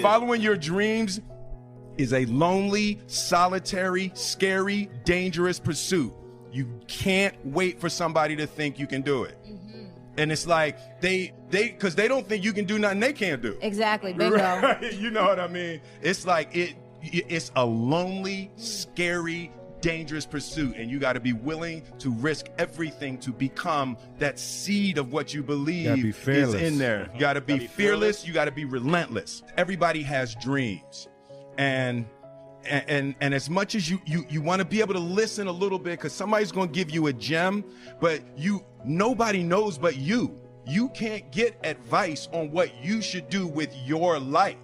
Following your dreams is a lonely, solitary, scary, dangerous pursuit. You can't wait for somebody to think you can do it. And it's like because they don't think you can do nothing they can't do. Exactly, bingo. Right? You know what I mean? It's like it's a lonely, scary, dangerous pursuit, and you got to be willing to risk everything to become that seed of what you believe is in there. You got to be fearless. You got to be relentless. Everybody has dreams, and as much as you want to be able to listen a little bit, because somebody's going to give you a gem, but nobody knows but you. You can't get advice on what you should do with your life,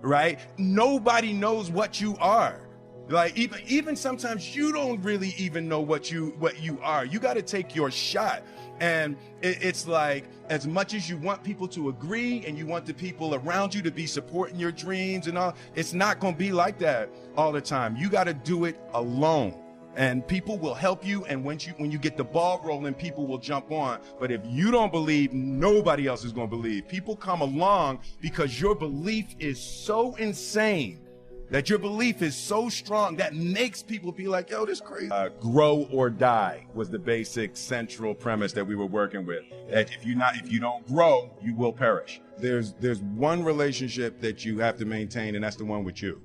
right? Nobody knows what you are. Like even sometimes you don't really even know what you are. You got to take your shot. And it's like, as much as you want people to agree and you want the people around you to be supporting your dreams and all, it's not going to be like that all the time. You got to do it alone. And people will help you, and when you get the ball rolling, people will jump on. But if you don't believe, nobody else is going to believe. People come along because your belief is so insane, that your belief is so strong that makes people be like, yo, this crazy. Grow or die was the basic central premise that we were working with. That if you don't grow, you will perish. There's one relationship that you have to maintain, and that's the one with you,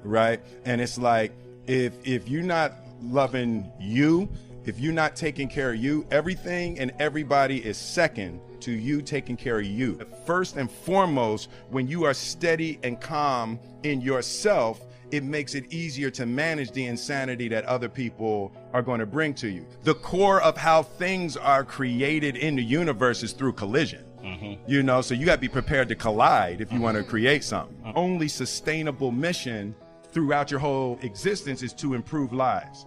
right? And it's like, if you're not loving you, if you're not taking care of you, everything and everybody is second to you taking care of you. First and foremost, when you are steady and calm in yourself, it makes it easier to manage the insanity that other people are going to bring to you. The core of how things are created in the universe is through collision. You know, so you got to be prepared to collide if you want to create something. Only sustainable mission throughout your whole existence is to improve lives.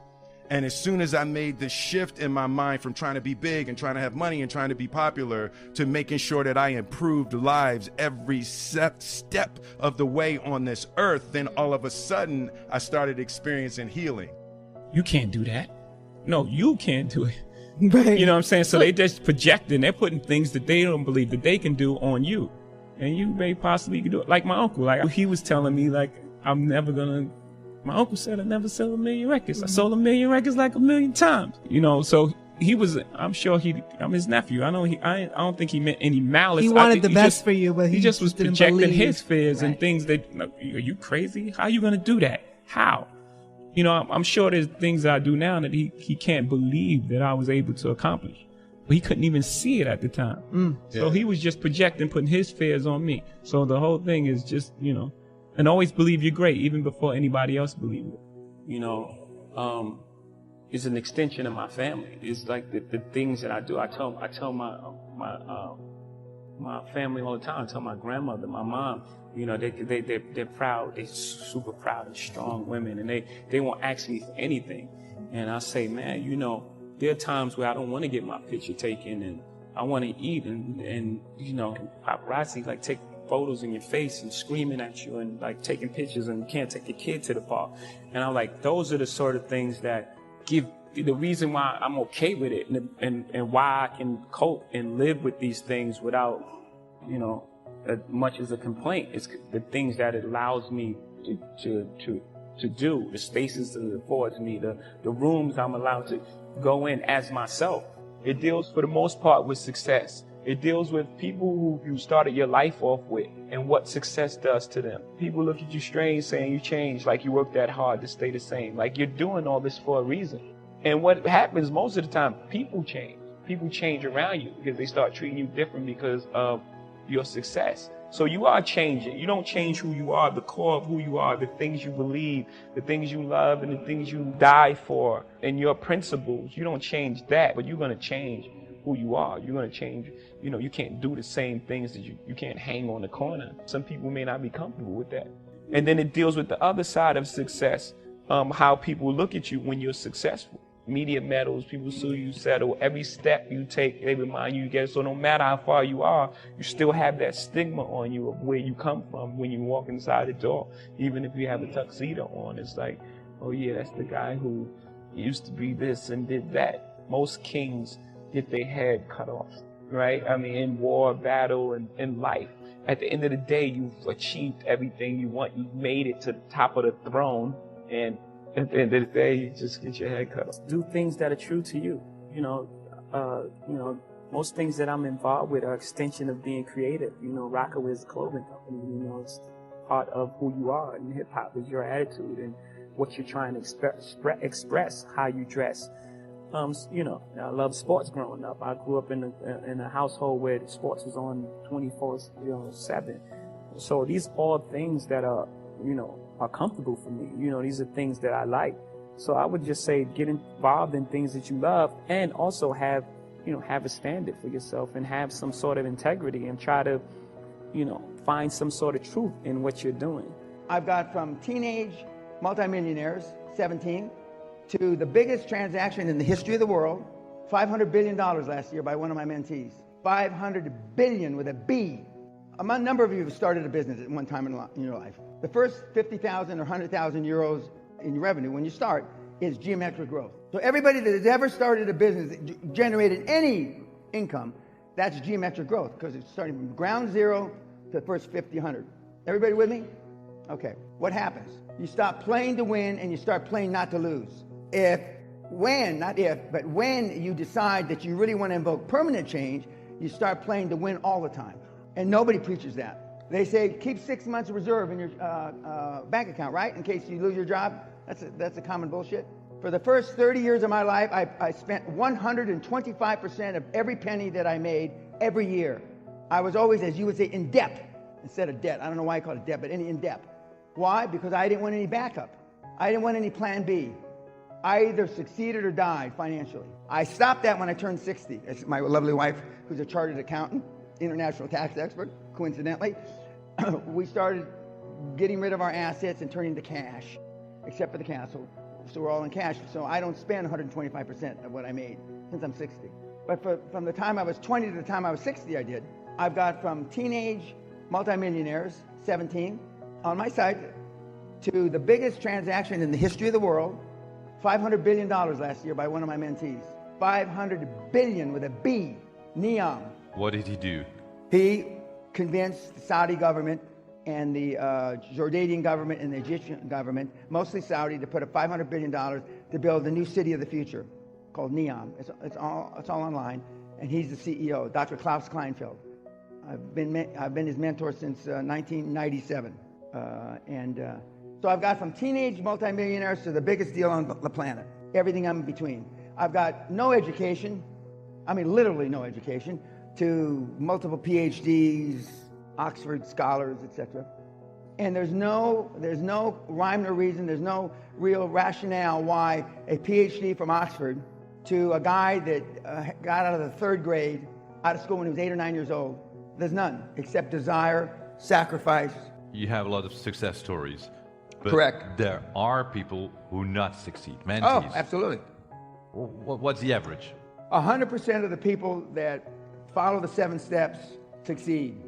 And as soon as I made the shift in my mind from trying to be big and trying to have money and trying to be popular to making sure that I improved lives every step of the way on this earth, then all of a sudden I started experiencing healing. You can't do that. No, you can't do it. Right. You know what I'm saying? So they just projecting, they're putting things that they don't believe that they can do on you. And you may possibly do it. Like my uncle, like he was telling me, like, my uncle said I never sell 1 million records. I sold 1 million records like 1 million times. You know, so he was, I'm his nephew. I don't think he meant any malice. He wanted the best for you, but he just was projecting his fears right. and things that, are you crazy? How are you going to do that? How? You know, I'm sure there's things I do now that he can't believe that I was able to accomplish. But he couldn't even see it at the time. So he was just projecting, putting his fears on me. So the whole thing is just, you know, and always believe you're great, even before anybody else believes it. You know, it's an extension of my family. It's like the things that I do. I tell my family all the time. I tell my grandmother, my mom, you know, they're proud. They're super proud and strong women, and they won't ask me for anything. And I say, man, you know, there are times where I don't want to get my picture taken, and I want to eat, and you know, paparazzi like take photos in your face and screaming at you and like taking pictures, and you can't take your kid to the park. And I'm like, those are the sort of things that give the reason why I'm okay with it, and why I can cope and live with these things without, you know, as much as a complaint. It's the things that it allows me to do, the spaces that it affords me, the rooms I'm allowed to go in as myself. It deals for the most part with success. It deals with people who you started your life off with and what success does to them. People look at you strange saying you changed, like you worked that hard to stay the same, like you're doing all this for a reason. And what happens most of the time, people change. People change around you because they start treating you different because of your success. So you are changing. You don't change who you are, the core of who you are, the things you believe, the things you love, and the things you die for, and your principles. You don't change that, but you're going to change who you are. You're going to change. You know, you can't do the same things that you can't hang on the corner. Some people may not be comfortable with that. And then it deals with the other side of success, how people look at you when you're successful. Media medals, people sue you, settle. Every step you take, they remind you get it. So no matter how far you are, you still have that stigma on you of where you come from when you walk inside the door. Even if you have a tuxedo on, it's like, oh yeah, that's the guy who used to be this and did that. Most kings get their head cut off, right? I mean, in war, battle, and in life. at the end of the day, you've achieved everything you want. You've made it to the top of the throne, and at the end of the day, you just get your head cut off. Do things that are true to you. Most things that I'm involved with are extension of being creative. Rockaway is a clothing company. It's part of who you are, and hip hop is your attitude and what you're trying to express, how you dress. I love sports growing up. I grew up in a household where sports was on 24/7. So these are all things that are comfortable for me. These are things that I like. So I would just say get involved in things that you love, and also have a standard for yourself and have some sort of integrity, and try to, find some sort of truth in what you're doing. I've got from teenage multimillionaires, 17, to the biggest transaction in the history of the world, $500 billion last year by one of my mentees. 500 billion with a B. A number of you have started a business at one time in your life. The first 50,000 or 100,000 euros in revenue when you start is geometric growth. So everybody that has ever started a business that generated any income, that's geometric growth, because it's starting from ground zero to the first 50, 100. Everybody with me? Okay. What happens? You stop playing to win and you start playing not to lose. When you decide that you really want to invoke permanent change, you start playing to win all the time. And nobody preaches that. They say keep 6 months of reserve in your bank account, right? In case you lose your job. That's a common bullshit. For the first 30 years of my life, I spent 125% of every penny that I made every year. I was always, as you would say, in debt instead of debt. I don't know why I call it debt, but in debt. Why? Because I didn't want any backup. I didn't want any plan B. I either succeeded or died financially. I stopped that when I turned 60. It's my lovely wife, who's a chartered accountant, international tax expert, coincidentally. We started getting rid of our assets and turning to cash, except for the castle. So we're all in cash. So I don't spend 125% of what I made since I'm 60. But from the time I was 20 to the time I was 60, I did. I've got from teenage multimillionaires, 17, on my side, to the biggest transaction in the history of the world, $500 billion last year by one of my mentees. 500 billion with a B, Neom. What did he do? He convinced the Saudi government and the Jordanian government and the Egyptian government, mostly Saudi, to put up $500 billion to build the new city of the future called Neom. It's all online, and he's the CEO, Dr. Klaus Kleinfeld. I've been his mentor since 1997, so I've got from teenage multimillionaires to the biggest deal on the planet, everything I'm in between. I've got no education, I mean literally no education, to multiple PhDs, Oxford scholars, etc. And there's no rhyme or reason, there's no real rationale why a PhD from Oxford to a guy that got out of the third grade, out of school when he was 8 or 9 years old, there's none, except desire, sacrifice. You have a lot of success stories. But correct. There are people who not succeed, mentees. Oh, absolutely. What's the average? 100% of the people that follow the 7 steps succeed.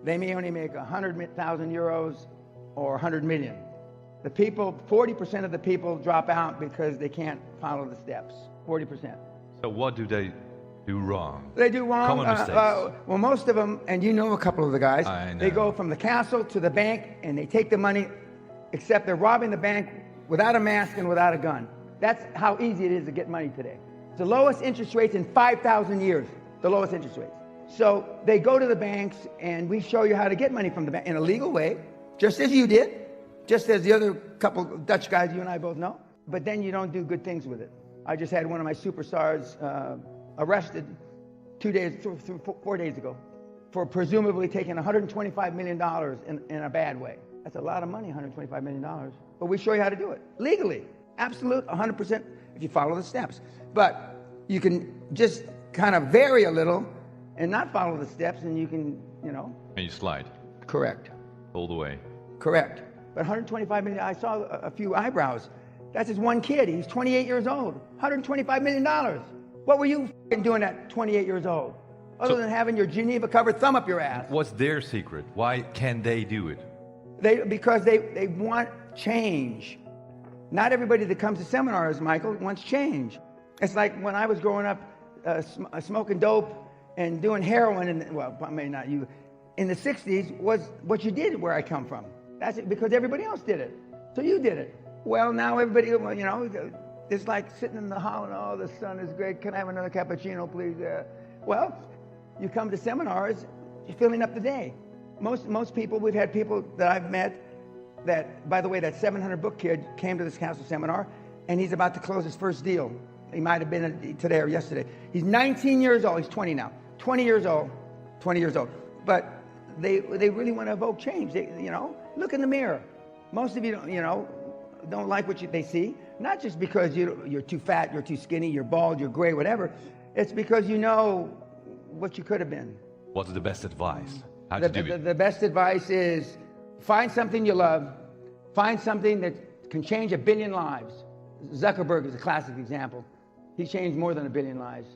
They may only make 100,000 euros or 100 million. 40% of the people drop out because they can't follow the steps. 40%. So what do they do wrong? They do wrong. Common mistakes. Well, most of them, and you know a couple of the guys, I know. They go from the castle to the bank and they take the money, except they're robbing the bank without a mask and without a gun. That's how easy it is to get money today. It's the lowest interest rates in 5,000 years, the lowest interest rates. So they go to the banks and we show you how to get money from the bank in a legal way, just as you did, just as the other couple Dutch guys you and I both know. But then you don't do good things with it. I just had one of my superstars arrested 4 days ago for presumably taking $125 million in a bad way. That's a lot of money, $125 million. But we show you how to do it legally. Absolute, 100% if you follow the steps. But you can just kind of vary a little and not follow the steps, and you can, And you slide. Correct. All the way. Correct. But 125 million, I saw a few eyebrows. That's just one kid. He's 28 years old. $125 million. What were you doing at 28 years old? Other than having your Geneva covered thumb up your ass. What's their secret? Why can they do it? Because they want change. Not everybody that comes to seminars, Michael, wants change. It's like when I was growing up smoking dope and doing heroin, and well, maybe not you, in the 60s was what you did where I come from. That's it, because everybody else did it. So you did it. Well, now everybody, you know, it's like sitting in the hall and, oh, the sun is great. Can I have another cappuccino, please? Well, you come to seminars, you're filling up the day. Most people, we've had people that I've met that, by the way, that 700 book kid came to this council seminar, and he's about to close his first deal. He might have been today or yesterday. He's 19 years old. He's 20 now. 20 years old. But they really want to evoke change. They, you know, look in the mirror. Most of you don't like what they see. Not just because you're too fat, you're too skinny, you're bald, you're gray, whatever. It's because you know what you could have been. What's the best advice? How to do it? The best advice is find something you love. Find something that can change 1 billion lives. Zuckerberg is a classic example. He changed more than 1 billion lives.